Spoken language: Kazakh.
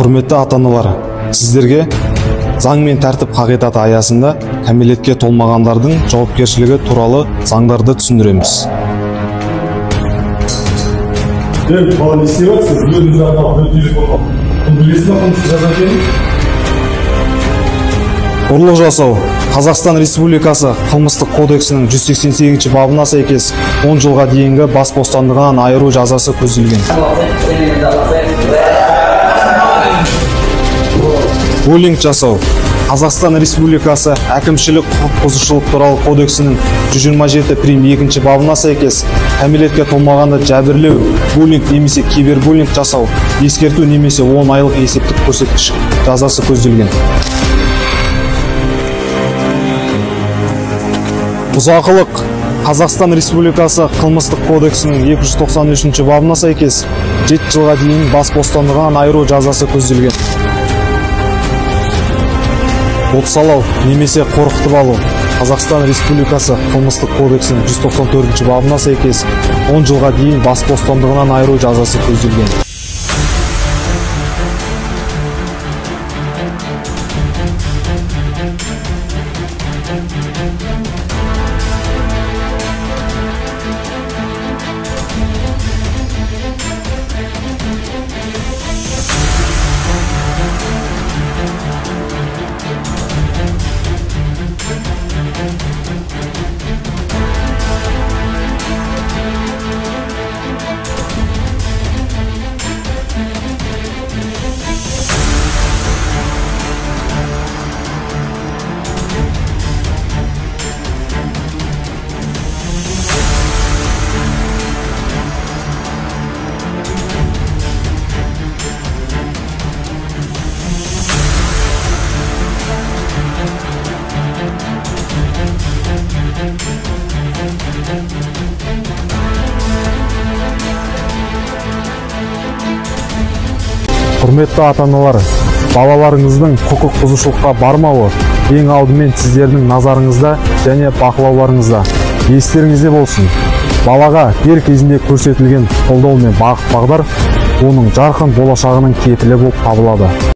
Құрметті ата-аналар, сіздерге заң мен тәртіп қағидаты аясында кәмелетке толмағандардың жауапкершілігі туралы заңдарды түсіндіреміз. Бала не істеп жатсыз? Біреудің атына бір телефон. Білесіз бе қылмысты жаза екенін? Ұрлық жасау Қазақстан Республикасы қылмыстық кодексінің 188 бабына сәйкес 10 жылға дейінгі бас бостандығынан айыру жазасы көзделген. Буллинг жасау Қазақстан Республикасы әкімшілік құқық бұзушылық туралы кодексінің 127 прим. 2 бабына сәйкес кәмелетке толмағанды жәбірлеу, буллинг немесе кибербуллинг жасау, ескерту немесе 10 айлық есептік көрсеткіш жазасы көзделген. Бұзақылық Қазақстан Республикасы қылмыстық кодексінің 293 бабына сәйкес 7 жылға дейін бас бостандығынан айыру жазасы көзделген. Бопсалау немесе қорқытып алу Қазақстан Республикасы қылмыстық кодексінің 194 бабына сәйкес 10 жылға дейін бас бостандығынан айыру жазасы көзделген. Құрметті ата-аналар, балаларыңыздың құқық бұзушылыққа бармауы ең алдымен сіздердің назарыңызда және бақылауларыңызда. Естеріңізде болсын, балаға дер кезінде көрсетілген қолдау мен бағыт-бағдар оның жарқын болашағының кепілі болып табылады.